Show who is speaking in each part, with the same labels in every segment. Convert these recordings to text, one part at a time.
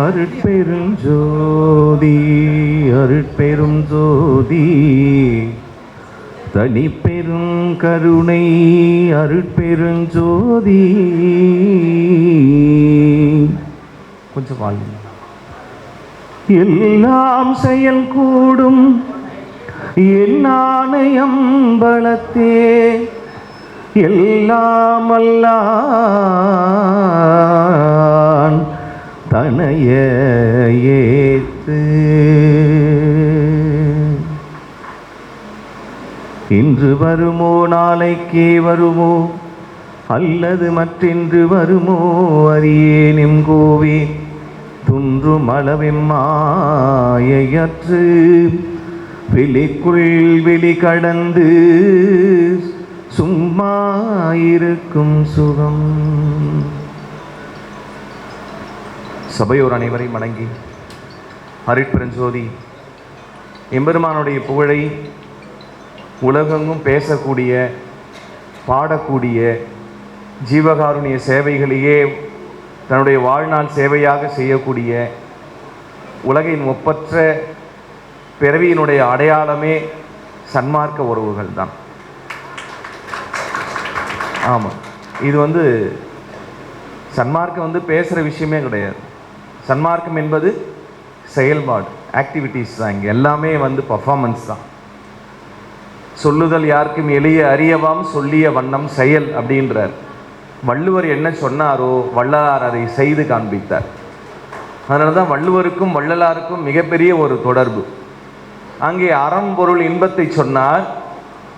Speaker 1: அருட்பெரும் ஜோதி அருட்பெரும் ஜோதி தனிப்பெரும் கருணை அருட்பெரும் ஜோதி. கொஞ்சம் வாழ்வு. எல்லாம் செயல் கூடும் என் ஆணையம் பலத்தே எல்லாம் அல்லான் தனைய ஏத்து. இன்று வருமோ நாளைக்கே வருமோ அல்லது மற்றென்று வருமோ அறியேனும் கோவே துன்றும் அளவெம்மாயற்று வெளிக்குள் வெளி கடந்து சும்மா இருக்கும் சுகம். சபையோர் அனைவரையும் வணங்கி அருட்பெருஞ்சோதி எம்பெருமானுடைய புகழை உலகெங்கும் பேசக்கூடிய பாடக்கூடிய ஜீவகாருண்ய சேவைகளையே தன்னுடைய வாழ்நாள் சேவையாக செய்யக்கூடிய உலகின் ஒப்பற்ற பிறவியினுடைய அடையாளமே சன்மார்க்க உறவுகள் தான். ஆமாம், இது சன்மார்க்கம் பேசுகிற விஷயமே கிடையாது. சன்மார்க்கம் என்பது செயல்பாடு, ஆக்டிவிட்டீஸ் தான். இங்கே எல்லாமே பர்ஃபார்மன்ஸ் தான். சொல்லுதல் யாருக்கும் எளிய அறியவாம் சொல்லிய வண்ணம் செயல் அப்படின்றார். வள்ளுவர் என்ன சொன்னாரோ வள்ளலார் அதை செய்து காண்பித்தார். அதனால தான் வள்ளுவருக்கும் வள்ளலாருக்கும் மிகப்பெரிய ஒரு தொடர்பு. அங்கே அறம் பொருள் இன்பத்தை சொன்னார்,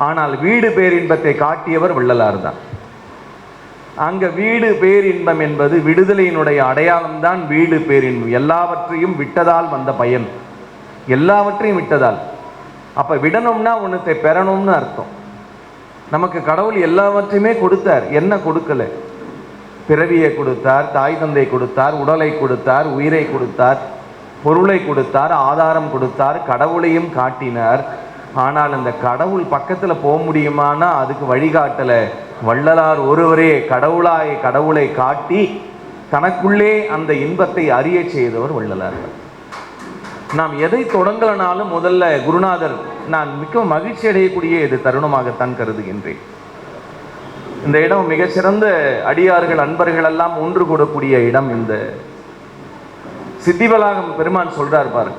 Speaker 1: ஆனால் வீடு பேரின்பத்தை காட்டியவர் வள்ளலார் தான். அங்கே வீடு பேரின்பம் என்பது விடுதலையினுடைய அடையாளம்தான். வீடு பேரின்பம் எல்லாவற்றையும் விட்டதால் வந்த பயன், எல்லாவற்றையும் விட்டதால். அப்போ விடணும்னா ஒன்றத்தை பெறணும்னு அர்த்தம். நமக்கு கடவுள் எல்லாவற்றையுமே கொடுத்தார், என்ன கொடுக்கல? பிறவியை கொடுத்தார், தாய் தந்தை கொடுத்தார், உடலை கொடுத்தார், உயிரை கொடுத்தார், பொருளை கொடுத்தார், ஆதாரம் கொடுத்தார், கடவுளையும் காட்டினார். ஆனால் அந்த கடவுள் பக்கத்தில் போக முடியுமானா அதுக்கு வழிகாட்டலை. வள்ளலார் ஒருவரே கடவுளாய் கடவுளை காட்டி தனக்குள்ளே அந்த இன்பத்தை அறிய செய்தவர் வள்ளலார். நாம் எதை தொடங்கலனாலும் முதல்ல குருநாதர், நான் மிக்க மகிழ்ச்சி அடையக்கூடிய இது தருணமாகத்தான் கருதுகின்றேன். இந்த இடம் மிக சிறந்த அடியார்கள் அன்பர்கள் எல்லாம் ஒன்று கூடக்கூடிய இடம். இந்த சித்திவலாகம் பெருமான் சொல்றார் பாரு,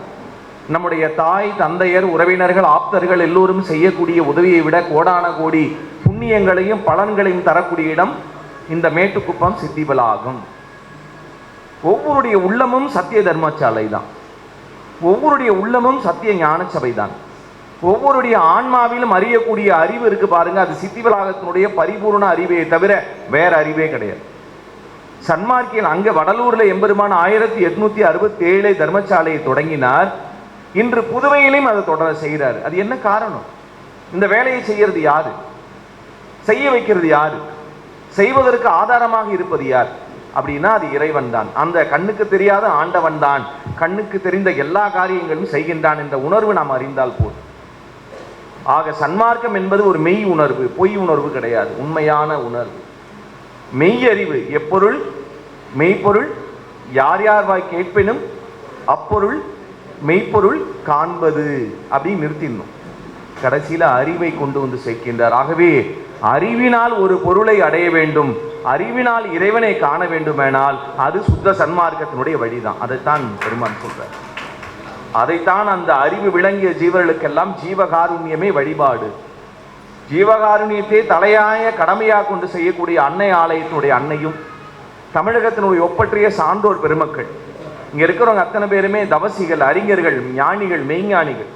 Speaker 1: நம்முடைய தாய் தந்தையர் உறவினர்கள் ஆப்தர்கள் எல்லோரும் செய்யக்கூடிய உதவியை விட கோடான கோடி புண்ணியங்களையும் பலன்களையும் தரக்கூடிய இடம் இந்த மேட்டுக்குப்பம் சித்திவலாகம். ஒவ்வொருடைய உள்ளமும் சத்திய தர்மசாலை தான். ஒவ்வொருடைய உள்ளமும் சத்திய ஞான சபை தான். ஒவ்வொருடைய ஆன்மாவிலும் அறியக்கூடிய அறிவு இருக்கு பாருங்க, அது சித்திவலாகத்தினுடைய பரிபூர்ண அறிவே தவிர வேற அறிவே கிடையாது. சன்மார்க்கியல் அங்க வடலூர்ல எம்பெருமான் 1867 தர்மசாலையை தொடங்கினார். இன்று புதுவையிலும் அதை தொடர செய்கிறார். அது என்ன காரணம்? இந்த வேலையை செய்யறது யாரு? செய்ய வைக்கிறது யாரு? செய்வதற்கு ஆதாரமாக இருப்பது யார் அப்படின்னா அது இறைவன் தான். அந்த கண்ணுக்கு தெரியாத ஆண்டவன் தான் கண்ணுக்கு தெரிந்த எல்லா காரியங்களும் செய்கின்றான் என்ற உணர்வு நாம் அறிந்தால் போதும். ஆக சன்மார்க்கம் என்பது ஒரு மெய் உணர்வு, பொய் உணர்வு கிடையாது, உண்மையான உணர்வு, மெய் அறிவு. எப்பொருள் மெய்ப்பொருள் யார் யார் வாய் கேட்பினும் அப்பொருள் மெய்ப்பொருள் காண்பது அப்படின்னு நிறுத்திடணும். கடைசியில அறிவை கொண்டு வந்து சேர்க்கின்றார். ஆகவே அறிவினால் ஒரு பொருளை அடைய வேண்டும், அறிவினால் இறைவனை காண வேண்டுமானால் அது சுத்த சன்மார்க்கத்தினுடைய வழிதான். அதைத்தான் பெருமான் சொல்றார். அதைத்தான் அந்த அறிவு விளங்கிய ஜீவர்களுக்கெல்லாம் ஜீவகாருண்யமே வழிபாடு. ஜீவகாருண்யத்தை தலையாய கடமையாக கொண்டு செய்யக்கூடிய அன்னை ஆலயத்தினுடைய அன்னையும் தமிழகத்தினுடைய ஒப்பற்றிய சான்றோர் பெருமக்கள், இங்க இருக்கிறவங்க அத்தனை பேருமே தவசிகள், அறிஞர்கள், ஞானிகள், மெய்ஞானிகள்.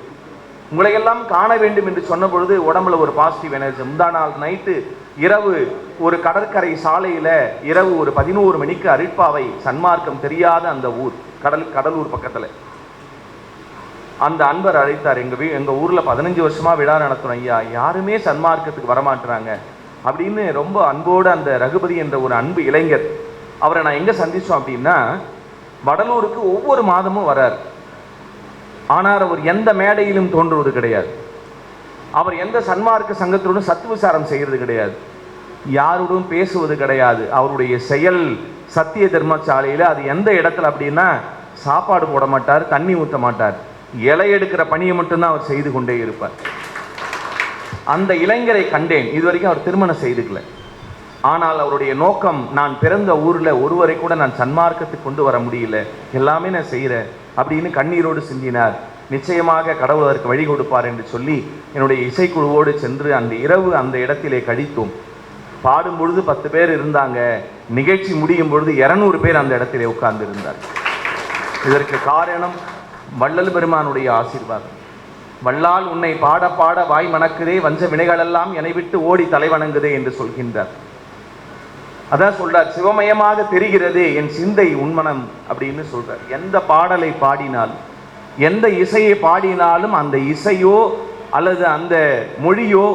Speaker 1: உங்களையெல்லாம் காண வேண்டும் என்று சொன்ன பொழுது உடம்புல ஒரு பாசிட்டிவ் எனர்ஜி. முந்தா நாள் நைட்டு இரவு ஒரு கடற்கரை சாலையில இரவு ஒரு 11 மணிக்கு அரிப்பாவை, சன்மார்க்கம் தெரியாத அந்த ஊர், கடலூர் பக்கத்துல, அந்த அன்பர் அழைத்தார். எங்க ஊர்ல 15 வருஷமா விழா நடத்துறோம் ஐயா, யாருமே சன்மார்க்கத்துக்கு வரமாட்டுறாங்க அப்படின்னு ரொம்ப அன்போடு அந்த ரகுபதி என்ற ஒரு அன்பு இளைஞர், அவரை நான் எங்க சந்திச்சோம் அப்படின்னா வடலூருக்கு ஒவ்வொரு மாதமும் வரார். ஆனால் அவர் எந்த மேடையிலும் தோன்றுவது கிடையாது. அவர் எந்த சன்மார்க்க சங்கத்துடன் சத்துவிசாரம் செய்கிறது கிடையாது, யாருடன் பேசுவது கிடையாது. அவருடைய செயல் சத்திய தர்மசாலையில் அது எந்த இடத்துல அப்படின்னா சாப்பாடு போட மாட்டார், தண்ணி ஊற்ற மாட்டார், இலை எடுக்கிற பணியை மட்டும்தான் அவர் செய்து கொண்டே இருப்பார். அந்த இளைஞரை கண்டேன். இதுவரைக்கும் அவர் திருமணம் செய்துக்கல. ஆனால் அவருடைய நோக்கம், நான் பிறந்த ஊரில் ஒருவரை கூட நான் சன்மார்க்கத்துக்கு கொண்டு வர முடியல, எல்லாமே நான் செய்கிறேன் அப்படின்னு கண்ணீரோடு சிந்தினார். நிச்சயமாக கடவுள் அதற்கு வழி கொடுப்பார் என்று சொல்லி என்னுடைய இசைக்குழுவோடு சென்று அந்த இரவு அந்த இடத்திலே கழித்தோம். பாடும் பொழுது 10 பேர் இருந்தாங்க, நிகழ்ச்சி முடியும் பொழுது 200 பேர் அந்த இடத்திலே உட்கார்ந்து இருந்தார். இதற்கு காரணம் வள்ளல் பெருமானுடைய ஆசீர்வாதம். வல்லால் உன்னை பாட பாட வாய் மணக்குதே, வஞ்ச வினைகளெல்லாம் என்னை விட்டு ஓடி தலைவணங்குதே என்று சொல்கின்றார். அதான் சொல்றார், சிவமயமாக தெரிகிறதே என் சிந்தை உன்மனம் அப்படின்னு சொல்றார். எந்த பாடலை பாடினால், எந்த இசையை பாடினாலும் அந்த இசையோ அல்லது அந்த மொழியோ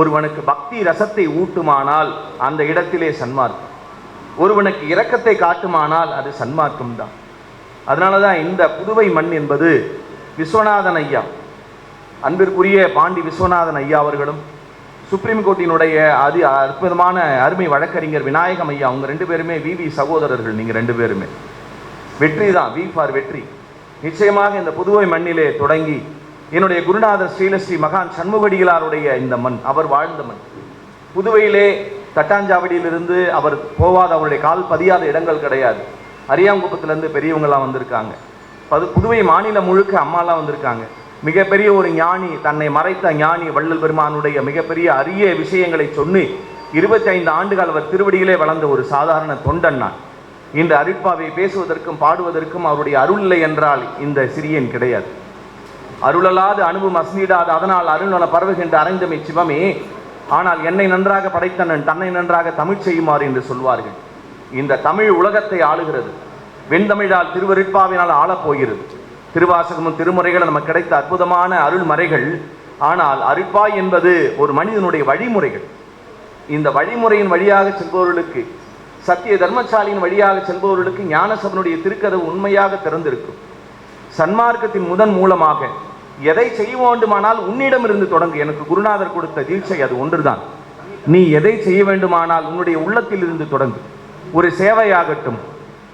Speaker 1: ஒருவனுக்கு பக்தி ரசத்தை ஊட்டுமானால் அந்த இடத்திலே சன்மார்க்கம். ஒருவனுக்கு இரக்கத்தை காட்டுமானால் அது சன்மார்க்கம் தான். அதனால தான் இந்த புதுவை மண் என்பது விஸ்வநாதன் ஐயா, அன்பிற்குரிய பாண்டி விஸ்வநாதன் ஐயா அவர்களும், சுப்ரீம் கோர்ட்டினுடைய அற்புதமான அருமை வழக்கறிஞர் விநாயகம் ஐயா, அவங்க 2 பேருமே விவி சகோதரர்கள். நீங்கள் 2 பேருமே வெற்றி தான், வி ஃபார் வெற்றி. நிச்சயமாக இந்த புதுவை மண்ணிலே தொடங்கி என்னுடைய குருநாதர் ஸ்ரீலஸ்ரீ மகான் சண்முகடிகளாருடைய இந்த மண், அவர் வாழ்ந்த மண். புதுவையிலே தட்டாஞ்சாவடியிலிருந்து அவர் போவாத, அவருடைய கால் பதியாத இடங்கள் கிடையாது. அரியாங்குப்பத்திலேருந்து பெரியவங்களாம் வந்திருக்காங்க. புதுவை மாநிலம் முழுக்க அம்மாலாம் வந்திருக்காங்க. மிகப்பெரிய ஒரு ஞானி, தன்னை மறைத்த ஞானி வள்ளல் பெருமானுடைய மிகப்பெரிய அரிய விஷயங்களை சொல்லி 25 ஆண்டுகள் அவர் திருவடியிலே வளர்ந்த ஒரு சாதாரண தொண்டன் நான். இந்த அருட்பாவை பேசுவதற்கும் பாடுவதற்கும் அவருடைய அருள் இல்லை என்றால் இந்த சிறியன் கிடையாது. அருளலாது அனுபவம் அஸ்னீடாது, அதனால் அருள்நல பரவுகின்ற அரைந்தமை சிவமே. ஆனால் என்னை நன்றாக படைத்தனன் தன்னை நன்றாக தமிழ் செய்யுமாறு என்று சொல்வார்கள். இந்த தமிழ் உலகத்தை ஆளுகிறது. வெண்தமிழால் திருவருட்பாவினால் ஆளப்போகிறது. திருவாசகமும் திருமுறைகள் நமக்கு கிடைத்த அற்புதமான அருள்மறைகள். ஆனால் அருட்பாய் என்பது ஒரு மனிதனுடைய வழிமுறைகள். இந்த வழிமுறையின் வழியாக செல்பவர்களுக்கு, சத்திய தர்மசாலியின் வழியாக செல்பவர்களுக்கு ஞானசபனுடைய திருக்கதவு உண்மையாக திறந்திருக்கும். சன்மார்க்கத்தின் முதன் மூலமாக எதை செய்ய வேண்டுமானால் உன்னிடமிருந்து தொடங்கு. எனக்கு குருநாதர் கொடுத்த தீட்சை அது ஒன்றுதான். நீ எதை செய்ய வேண்டுமானால் உன்னுடைய உள்ளத்தில் இருந்து தொடங்கு. ஒரு சேவையாகட்டும்,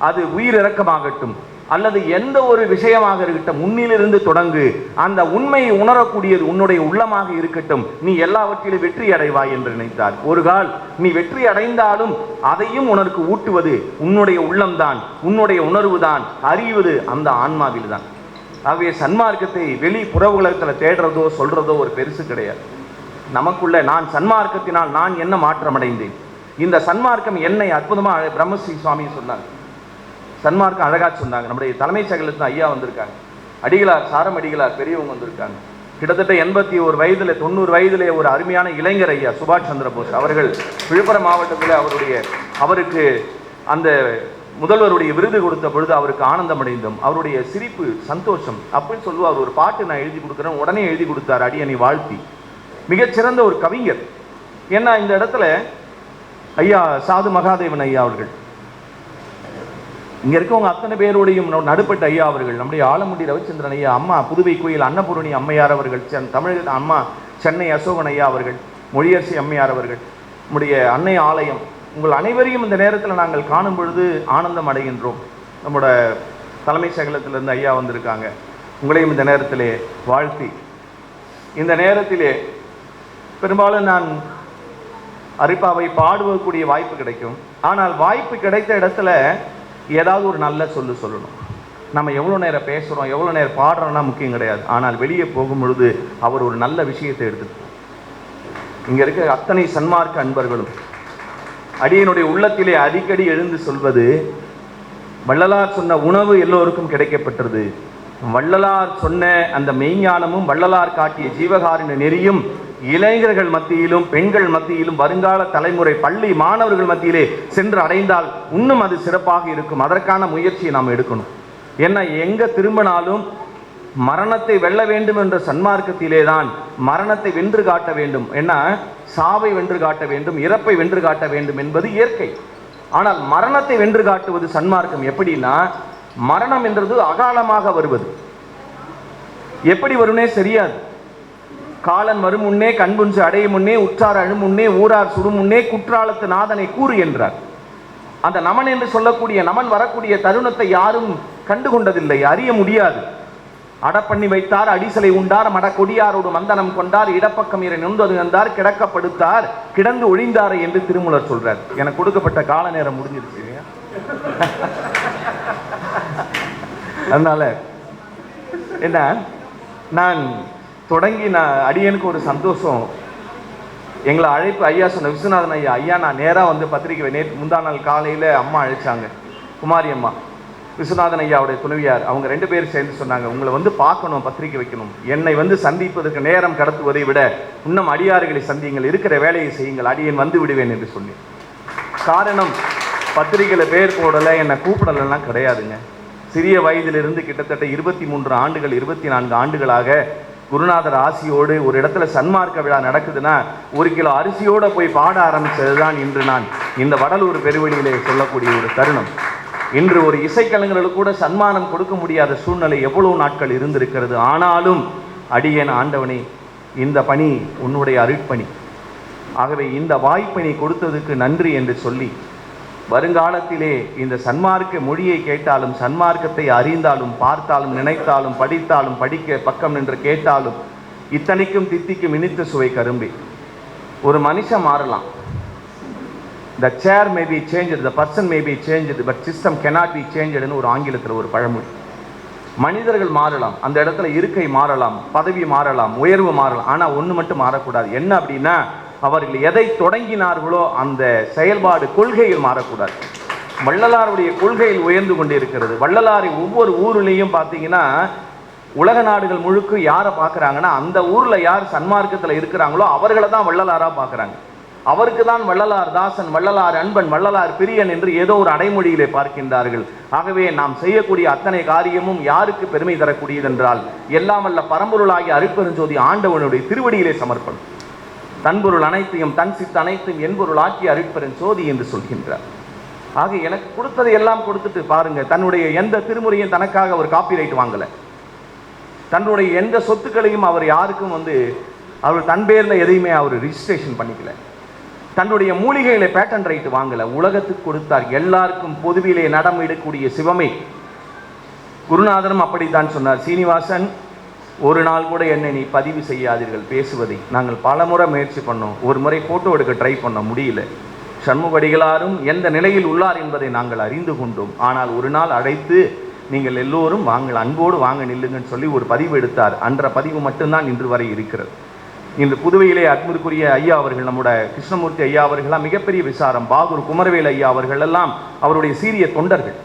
Speaker 1: அது உயிரிறக்கமாகட்டும், அல்லது எந்த ஒரு விஷயமாக இருக்கட்டும், உன்னிலிருந்து தொடங்கு. அந்த உண்மையை உணரக்கூடியது உன்னுடைய உள்ளமாக இருக்கட்டும். நீ எல்லாவற்றிலும் வெற்றி அடைவாய் என்று நினைத்தார். ஒரு கால் நீ வெற்றி அடைந்தாலும் அதையும் உனக்கு ஊட்டுவது உன்னுடைய உள்ளம்தான், உன்னுடைய உணர்வு தான், அறிவது அந்த ஆன்மாவில் தான். ஆகவே சன்மார்க்கத்தை வெளி புற உலகத்தில் தேடுறதோ சொல்றதோ ஒரு பெருசு கிடையாது. நமக்குள்ள நான் சன்மார்க்கத்தினால் நான் என்ன மாற்றம் அடைந்தேன், இந்த சன்மார்க்கம் என்னை அற்புதமாக பிரம்மஸ்ரீ சுவாமி சொன்னார். சன்மார்க்கம் அழகா சொன்னாங்க. நம்முடைய தலைமைச் செயலகத்தில் ஐயா வந்திருக்காங்க, அடிகளார் சாரம் அடிகளார் பெரியவங்க வந்திருக்காங்க. கிட்டத்தட்ட 81 வயதில் 90 வயதிலே ஒரு அருமையான இளைஞர் ஐயா சுபாஷ் சந்திர போஸ் அவர்கள் விழுப்புரம் மாவட்டத்தில் அவருக்கு அந்த முதல்வருடைய விருது கொடுத்த பொழுது அவருக்கு ஆனந்தம் அடைந்தோம். அவருடைய சிரிப்பு, சந்தோஷம் அப்படின்னு சொல்லுவார். ஒரு பாட்டு நான் எழுதி கொடுக்குறேன், உடனே எழுதி கொடுத்தார் அடியனை வாழ்த்தி. மிகச்சிறந்த ஒரு கவிஞர். ஏன்னா இந்த இடத்துல ஐயா சாது மகாதேவன் ஐயா அவர்கள், இங்க இருக்கவங்க அத்தனை பேரோடையும் நடுப்பட்ட ஐயா அவர்கள், நம்முடைய ஆலமுடி ரவிச்சந்திரன் ஐயா, அம்மா புதுவை கோயில் அன்னபூரணி அம்மையார் அவர்கள், தமிழ் அம்மா சென்னை அசோகன் ஐயா அவர்கள், மொழியரசி அம்மையார் அவர்கள், நம்முடைய அன்னை ஆலயம், உங்கள் அனைவரையும் இந்த நேரத்தில் நாங்கள் காணும் பொழுது ஆனந்தம் அடைகின்றோம். நம்மோட தலைமை செயலகத்திலிருந்து ஐயா வந்திருக்காங்க, உங்களையும் இந்த நேரத்திலே வாழ்த்தி, இந்த நேரத்திலே பெரும்பாலும் நான் அரிப்பாவை பாடுவதற்குரிய வாய்ப்பு கிடைக்கும். ஆனால் வாய்ப்பு கிடைத்த இடத்துல ஏதாவது ஒரு நல்ல சொல்லணும். நம்ம எவ்வளோ நேரம் பேசுகிறோம், எவ்வளோ நேரம் பாடுறோம்னா முக்கியம் கிடையாது. ஆனால் வெளியே போகும் பொழுது அவர் ஒரு நல்ல விஷயத்தை எடுத்துட்டு, இங்கே இருக்க அத்தனை சன்மார்க்க அன்பர்களும் அடியனுடைய உள்ளத்திலே அடிக்கடி எழுந்து சொல்வது, வள்ளலார் சொன்ன உணவு எல்லோருக்கும் கிடைக்கப்பட்டது. வள்ளலார் சொன்ன அந்த மெய்ஞானமும் வள்ளலார் காட்டிய ஜீவகாருண்ய நெறியும் இளைஞர்கள் மத்தியிலும் பெண்கள் மத்தியிலும் வருங்கால தலைமுறை பள்ளி மாணவர்கள் மத்தியிலே சென்று அடைந்தால் இன்னும் அது சிறப்பாக இருக்கும். அதற்கான முயற்சியை நாம் எடுக்கணும். ஏன்னா எங்க திரும்பினாலும் மரணத்தை வெல்ல வேண்டும் என்ற சன்மார்க்கத்திலே தான் மரணத்தை வென்று காட்ட வேண்டும். ஏன்னா சாவை வென்று காட்ட வேண்டும், இறப்பை வென்று காட்ட வேண்டும் என்பது இயற்கை. ஆனால் மரணத்தை வென்று காட்டுவது சன்மார்க்கம். எப்படின்னா, மரணம் என்றது அகாலமாக வருவது. எப்படி வரும்னே தெரியாது. காலன் வரும் முன்னே, கண்புஞ்சு அடையும் முன்னே, உற்றார் அழும் முன்னே, ஊரார் சுடும் முன்னே, குற்றாலத்து நாதனை கூறு என்றார். அந்த நமன் என்று சொல்லக்கூடிய நமன் வரக்கூடிய தருணத்தை யாரும் கண்டு கொண்டதில்லை, அறிய முடியாது. அடப்பண்ணி வைத்தார், அடிசலை உண்டார், மடக்கொடியாரோடு மந்தனம் கொண்டார், இடப்பக்கம் இறை நொந்தது வந்தார், கிடக்கப்படுத்தார், கிடந்து ஒழிந்தார் என்று திருமூலர் சொல்றார். எனக்கு கொடுக்கப்பட்ட கால நேரம் முடிஞ்சிருச்சு. அதனால என்ன, நான் தொடங்கி அடியனுக்கு ஒரு சந்தோஷம். எங்களை அழைப்பு ஐயா சொன்ன விஸ்வநாதன் ஐயா, நான் நேராக வந்து பத்திரிக்கை நேற்று முந்தா நாள் காலையில் அம்மா அழைச்சாங்க, குமாரி அம்மா, விஸ்வநாதன் ஐயாவுடைய துணைவியார், அவங்க 2 பேர் சேர்ந்து சொன்னாங்க, உங்களை வந்து பார்க்கணும், பத்திரிக்கை வைக்கணும், என்னை வந்து சந்திப்பதற்கு நேரம் கடத்துவதை விட இன்னும் அடியார்களை சந்தியுங்கள், இருக்கிற வேலையை செய்யுங்கள், அடியேன் வந்து விடுவேன் என்று சொன்னேன். காரணம், பத்திரிகையில் பேர் போடலை, என்னை கூப்பிடலாம் கிடையாதுங்க. சிறிய வயதிலிருந்து கிட்டத்தட்ட 23 ஆண்டுகள் 24 ஆண்டுகளாக குருநாதர் ஆசியோடு ஒரு இடத்துல சன்மார்க்க விழா நடக்குதுன்னா 1 கிலோ அரிசியோடு போய் பாட ஆரம்பித்தது தான் இன்று நான் இந்த வடலூர் பெருவெளியிலே சொல்லக்கூடிய ஒரு தருணம். இன்று ஒரு இசைக்கலைஞர்களுக்கு கூட சன்மானம் கொடுக்க முடியாத சூழ்நிலை எவ்வளவு நாட்கள் இருந்திருக்கிறது. ஆனாலும் அடியேன் ஆண்டவனே, இந்த பணி உன்னுடைய அருட்பணி, ஆகவே இந்த வாய்ப்பை கொடுத்ததுக்கு நன்றி என்று சொல்லி, வருங்காலத்திலே இந்த சன்மார்க்க மொழியை கேட்டாலும், சன்மார்க்கத்தை அறிந்தாலும், பார்த்தாலும், நினைத்தாலும், படித்தாலும், படிக்க பக்கம் நின்று கேட்டாலும், இத்தனைக்கும் தித்திக்கும் இனித்த சுவை கரும்பி. ஒரு மனுஷன் மாறலாம், the chair may be changed, the person may be changed, but system cannot be changed ன்னு ஒரு ஆங்கிலத்தில் ஒரு பழமொழி. மனிதர்கள் மாறலாம், அந்த இடத்துல இருக்கை மாறலாம், பதவி மாறலாம், உயர்வு மாறலாம், ஆனால் ஒன்று மட்டும் மாறக்கூடாது. என்ன அப்படின்னா, அவர்கள் எதை தொடங்கினார்களோ அந்த செயல்பாடு கொள்கையில் மாறக்கூடாது. வள்ளலாருடைய கொள்கையில் உயர்ந்து கொண்டே இருக்கிறது. வள்ளலாரை ஒவ்வொரு ஊர்லேயும் பார்த்தீங்கன்னா, உலக நாடுகள் முழுக்க யாரை பார்க்குறாங்கன்னா, அந்த ஊரில் யார் சன்மார்க்கத்தில் இருக்கிறாங்களோ அவர்களை தான் வள்ளலாராக பார்க்குறாங்க. அவருக்கு தான் வள்ளலார் தாசன், வள்ளலார் அன்பன், வள்ளலார் பிரியன் என்று ஏதோ ஒரு அடைமொழியிலே பார்க்கின்றார்கள். ஆகவே நாம் செய்யக்கூடிய அத்தனை காரியமும் யாருக்கு பெருமை தரக்கூடியது என்றால், எல்லாம் வல்ல பரம்பொருளாகிய அருட்பெருஞ்சோதி ஆண்டவனுடைய திருவடியிலே சமர்ப்பணம். தன்பொருள் அனைத்தையும் தன் சித்து அனைத்தையும் என்பொருள் ஆக்கிய அருட்பெருஞ்சோதி என்று சொல்கின்றார். ஆக எனக்கு கொடுத்ததை எல்லாம் கொடுத்துட்டு பாருங்க, தன்னுடைய எந்த திருமுறையும் தனக்காக அவர் காப்பிரைட் வாங்கலை, தன்னுடைய எந்த சொத்துக்களையும் அவர் யாருக்கும் அவர் தன் பேரில் எதையுமே அவர் ரிஜிஸ்ட்ரேஷன் பண்ணிக்கல, தன்னுடைய மூலிகைகளை பேட்டன் ரைட் வாங்கல, உலகத்துக்கு கொடுத்தார். எல்லாருக்கும் பொதுவிலே நடமிடக்கூடிய சிவமே. குருநாதரும் அப்படித்தான் சொன்னார். சீனிவாசன், ஒரு நாள் கூட என்னை நீ பதிவு செய்யாதீர்கள் பேசுவதை. நாங்கள் பல முறை முயற்சி பண்ணோம், ஒரு முறை போட்டோ எடுக்க ட்ரை பண்ண முடியல. சண்முகடிகளாரும் எந்த நிலையில் உள்ளார் என்பதை நாங்கள் அறிந்து கொண்டோம். ஆனால் ஒரு நாள் அழைத்து, நீங்கள் எல்லோரும் வாங்கள், அன்போடு வாங்க நில்லுங்கன்னு சொல்லி ஒரு பதிவு எடுத்தார். அன்ற பதிவு மட்டும்தான் இன்று வரை இருக்கிறது. இந்த புதுவையிலே அற்புதக்குரிய ஐயா அவர்கள், நம்முடைய கிருஷ்ணமூர்த்தி ஐயா அவர்களாம் மிகப்பெரிய விசாரம், பாகூர் குமரவேல் ஐயா அவர்கள் எல்லாம் அவருடைய சீரிய தொண்டர்கள்.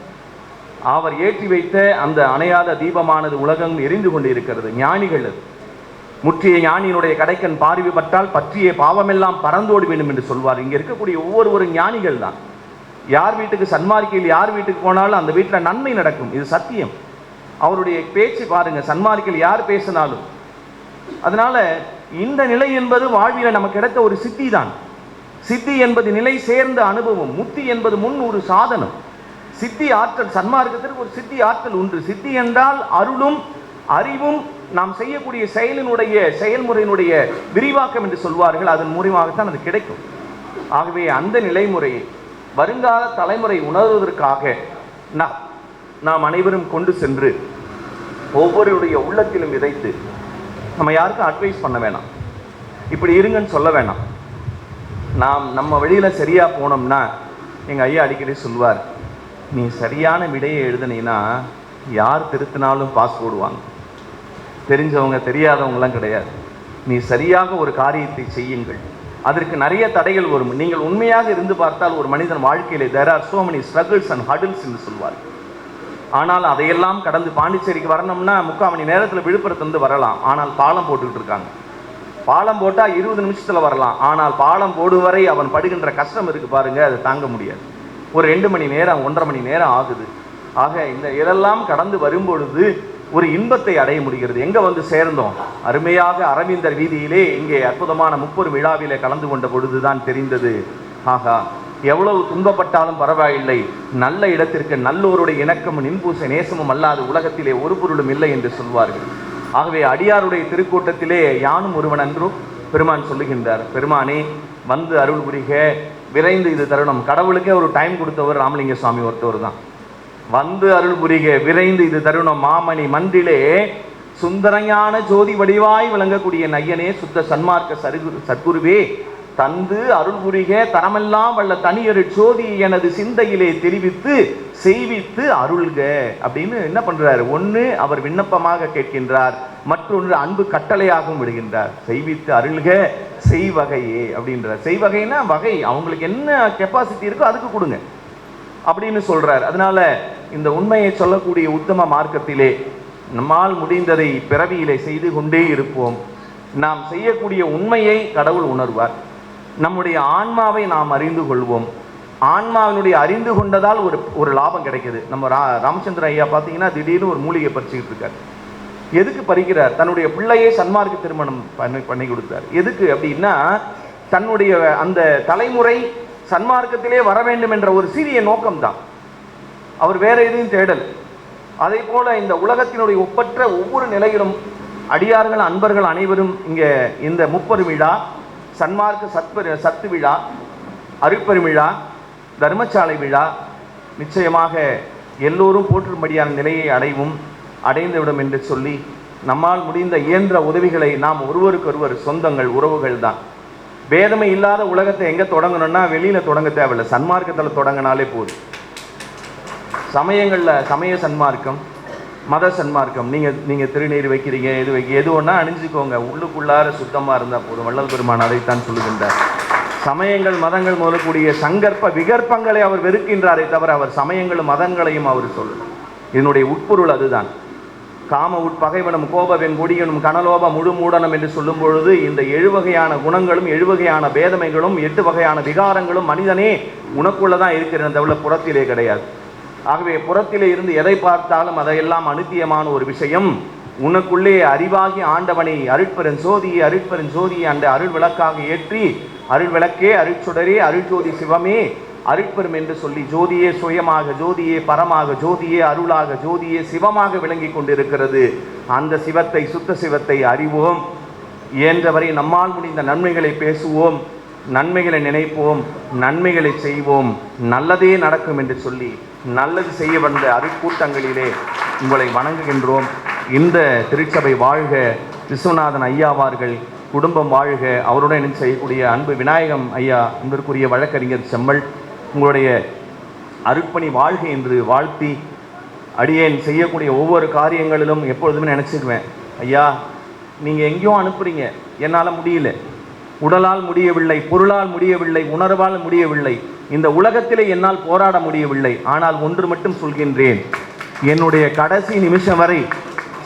Speaker 1: அவர் ஏற்றி வைத்த அந்த அணையாத தீபமானது உலகம் எரிந்து கொண்டு இருக்கிறது. ஞானிகள், முற்றிய ஞானியினுடைய கடைக்கன் பார்வை பட்டால் பற்றிய பாவமெல்லாம் பறந்தோடி வேண்டும் என்று சொல்வார். இங்கே இருக்கக்கூடிய ஒவ்வொரு ஞானிகள் தான். யார் வீட்டுக்கு சன்மார்க்கையில் யார் வீட்டுக்கு போனாலும் அந்த வீட்டில் நன்மை நடக்கும், இது சத்தியம். அவருடைய பேச்சு பாருங்க, சன்மார்க்கையில் யார் பேசினாலும். அதனால இந்த நிலை என்பது வாழ்வில் நமக்கு கிடைத்த ஒரு சித்தி தான். சித்தி என்பது நிலை சேர்ந்த அனுபவம், முத்தி என்பது முன் ஒரு சாதனம். சித்தி ஆற்றல், சன்மார்க்கத்திற்கு ஒரு சித்தி ஆற்றல் உண்டு. சித்தி என்றால் அருளும் அறிவும் நாம் செய்யக்கூடிய செயல்முறையினுடைய விரிவாக்கம் என்று சொல்வார்கள். அதன் மூலமாகத்தான் அது கிடைக்கும். ஆகவே அந்த நிலைமுறையை வருங்கால தலைமுறை உணர்வதற்காக நாம் அனைவரும் கொண்டு சென்று ஒவ்வொருடைய உள்ளத்திலும் விதைத்து, நம்ம யாருக்கும் அட்வைஸ் பண்ண வேணாம், இப்படி இருங்கன்னு சொல்ல வேணாம். நம்ம வழியில் சரியாக போனோம்னா, எங்கள் ஐயா அடிக்கடி சொல்வார், நீ சரியான விடையை எழுதுனீன்னா யார் திருத்தினாலும் பாஸ் போடுவாங்க, தெரிஞ்சவங்க தெரியாதவங்களாம் கிடையாது. நீ சரியாக ஒரு காரியத்தை செய்யுங்கள், அதற்கு நிறைய தடைகள் வரும். நீங்கள் உண்மையாக இருந்து பார்த்தால் ஒரு மனிதன் வாழ்க்கையிலே there are so many struggles and hurdles என்று சொல்வார். ஆனால் அதையெல்லாம் கடந்து பாண்டிச்சேரிக்கு வரணும்னா 3/4 மணி நேரத்தில் விழுப்புரத்துலேருந்து வரலாம். ஆனால் பாலம் போட்டுக்கிட்டு இருக்காங்க. பாலம் போட்டால் 20 நிமிஷத்தில் வரலாம். ஆனால் பாலம் போடும் வரை அவன் படுகின்ற கஷ்டம் இருக்கு பாருங்க, அது தாங்க முடியாது. ஒரு 2 மணி நேரம் 1.5 மணி நேரம் ஆகுது. ஆக இதெல்லாம் கடந்து வரும்பொழுது ஒரு இன்பத்தை அடைய முடிகிறது. எங்கே வந்து சேர்ந்தோம்? அருமையாக அரவிந்தர் வீதியிலே இங்கே அற்புதமான 30 விழாவிலே கலந்து கொண்ட பொழுதுதான் தெரிந்தது, ஆகா எவ்வளவு துன்பப்பட்டாலும் பரவாயில்லை, நல்ல இடத்திற்கு நல்லோருடைய இணக்கமும் இன்பூச நேசமும் அல்லாது உலகத்திலே ஒரு பொருளும் இல்லை என்று சொல்வார்கள். ஆகவே அடியாருடைய திருக்கூட்டத்திலே யானும் ஒருவன் அன்றோ பெருமான் சொல்லுகின்றார், பெருமானே வந்து அருள் புரிக, விரைந்து இது தருணம். கடவுளுக்கே ஒரு டைம் கொடுத்தவர் ராமலிங்க சுவாமி ஒருத்தவர் தான். வந்து அருள் புரிக விரைந்து இது தருணம் மாமணி மன்றிலே சுந்தரஞான ஜோதி வடிவாய் விளங்கக்கூடிய நையனே சுத்த சன்மார்க்க சத்குருவே தந்து அருள் புரிக தரமெல்லாம் வல்ல தனியரு ஜோதி எனது சிந்தையிலே தெரிவித்து செய்வித்து அருள்க அப்படின்னு என்ன பண்றாரு? ஒன்று அவர் விண்ணப்பமாக கேட்கின்றார், மற்றொன்று அன்பு கட்டளையாகவும் விடுகின்றார். செய்வித்து அருள்க செய்வகையே அப்படின்றார். செய்வகைன்னா வகை, அவங்களுக்கு என்ன கெப்பாசிட்டி இருக்கோ அதுக்கு கொடுங்க அப்படின்னு சொல்றார். அதனால இந்த உண்மையை சொல்லக்கூடிய உத்தம மார்க்கத்திலே நம்மால் முடிந்ததை பிறவியிலே செய்து கொண்டே இருப்போம். நாம் செய்யக்கூடிய உண்மையை கடவுள் உணர்வார். நம்முடைய ஆன்மாவை நாம் அறிந்து கொள்வோம். ஆன்மாவினுடைய அறிந்து கொண்டதால் ஒரு லாபம் கிடைக்குது. நம்ம ராமச்சந்திர ஐயா பார்த்தீங்கன்னா திடீர்னு ஒரு மூலிகை பறிச்சுக்கிட்டு இருக்கார். எதுக்கு பறிக்கிறார்? தன்னுடைய பிள்ளையை சன்மார்க்க திருமணம் பண்ணி கொடுத்தார். எதுக்கு அப்படின்னா தன்னுடைய அந்த தலைமுறை சன்மார்க்கத்திலே வர வேண்டும் என்ற ஒரு சிறிய நோக்கம்தான். அவர் வேற எதையும் தேடல். அதே போல இந்த உலகத்தினுடைய ஒப்பற்ற ஒவ்வொரு நிலையிலும் அடியார்கள் அன்பர்கள் அனைவரும் இங்கே இந்த முப்பெரும் விழா, சன்மார்க்க சத்து விழா, அருட்பெருவிழா, தர்மசாலை விழா நிச்சயமாக எல்லோரும் போற்றும்படியான நிலையை அடைந்துவிடும் என்று சொல்லி நம்மால் முடிந்த இயன்ற உதவிகளை நாம் ஒருவருக்கொருவர் சொந்தங்கள் உறவுகள் தான். பேதமை இல்லாத உலகத்தை எங்கே தொடங்கணும்னா வெளியில் தொடங்க தேவையில்லை, சன்மார்க்கத்தில் தொடங்கினாலே போதும். சமயங்களில் சமய சன்மார்க்கம், மத சன்மார்க்கம், நீங்கள் திருநீர் வைக்கிறீங்க, எது ஒன்றா அணிஞ்சிக்கோங்க, உள்ளுக்குள்ளார சுத்தமாக இருந்தால் போதும். வள்ளல் பெருமான் அதைத்தான் சொல்லுகின்றார். சமயங்கள் மதங்கள் முதலக்கூடிய சங்கற்ப விகற்பங்களை அவர் வெறுக்கின்றாரே தவிர அவர் சமயங்களும் மதங்களையும் அவர் சொல்லணும். இதனுடைய உட்பொருள் அதுதான். காம உட்பகைவனும் கோபவென் கொடியனும் கனலோப முழு மூடனம் என்று சொல்லும் பொழுது இந்த 7 வகையான குணங்களும் 7 வகையான பேதமைகளும் 8 வகையான விகாரங்களும் மனிதனே உனக்குள்ளதான் இருக்கிறது, தவிர புறத்திலே கிடையாது. ஆகவே புறத்திலே இருந்து எதை பார்த்தாலும் அதையெல்லாம் அனுத்தியமான ஒரு விஷயம். உனக்குள்ளே அறிவாகி ஆண்டவனை அருட்பெருஞ்சோதியை அந்த அருள் விளக்காக ஏற்றி அருள் விளக்கே அருட்சுடரே அருள்ஜோதி சிவமே அருட்பெரும் என்று சொல்லி ஜோதியே சுயமாக, ஜோதியே பரமாக, ஜோதியே அருளாக, ஜோதியே சிவமாக விளங்கி கொண்டிருக்கிறது. அந்த சிவத்தை, சுத்த சிவத்தை அறிவோம். இயன்றவரை நம்மால் முடிந்த நன்மைகளை பேசுவோம், நன்மைகளை நினைப்போம், நன்மைகளை செய்வோம், நல்லதே நடக்கும் என்று சொல்லி நல்லது செய்ய வந்த அருட்கூட்டங்களிலே உங்களை வணங்குகின்றோம். இந்த திருச்சபை வாழ்க, விஸ்வநாதன் ஐயாவார்கள் குடும்பம் வாழ்க, அவருடன் செய்யக்கூடிய அன்பு விநாயகம் ஐயா, அன்பிற்குரிய வழக்கறிஞர் செம்மல், உங்களுடைய அருட்பணி வாழ்க என்று வாழ்த்தி, அடியேன் செய்யக்கூடிய ஒவ்வொரு காரியங்களிலும் எப்பொழுதுமே நினச்சிக்குவேன், ஐயா நீங்கள் எங்கேயும் அனுப்புகிறீங்க, என்னால் முடியல, உடலால் முடியவில்லை, பொருளால் முடியவில்லை, உணர்வால் முடியவில்லை, இந்த உலகத்திலே என்னால் போராட முடியவில்லை. ஆனால் ஒன்று மட்டும் சொல்கின்றேன், என்னுடைய கடைசி நிமிஷம் வரை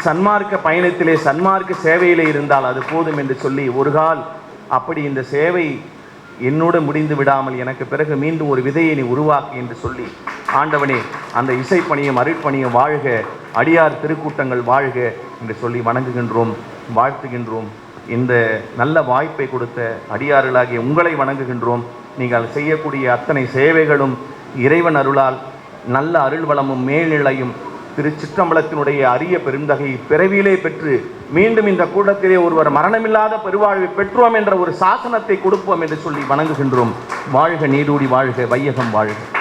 Speaker 1: சன்மார்க்க பயணத்திலே சன்மார்க்க சேவையிலே இருந்தால் அது போதும் என்று சொல்லி ஒரு கால் அப்படி இந்த சேவை என்னோடு முடிந்து விடாமல் எனக்கு பிறகு மீண்டும் ஒரு விதையை நீ உருவாக்கு என்று சொல்லி, ஆண்டவனே அந்த இசைப்பணியும் அருட்பணியும் வாழ்க, அடியார் திருக்கூட்டங்கள் வாழ்க என்று சொல்லி வணங்குகின்றோம், வாழ்த்துகின்றோம். இந்த நல்ல வாய்ப்பை கொடுத்த அடியார்களாகிய உங்களை வணங்குகின்றோம். நீங்கள் செய்யக்கூடிய அத்தனை சேவைகளும் இறைவன் அருளால் நல்ல அருள் வளமும் மேல்நிலையும் திருச்சிற்றம்பலத்தினுடைய அரிய பெருந்தகை பிறவியிலே பெற்று மீண்டும் இந்த கூட்டத்திலே ஒருவர் மரணமில்லாத பெருவாழ்வை பெற்றோம் என்ற ஒரு சாசனத்தை கொடுப்போம் என்று சொல்லி வணங்குகின்றோம். வாழ்க நீடூடி வாழ்க, வையகம் வாழ்க.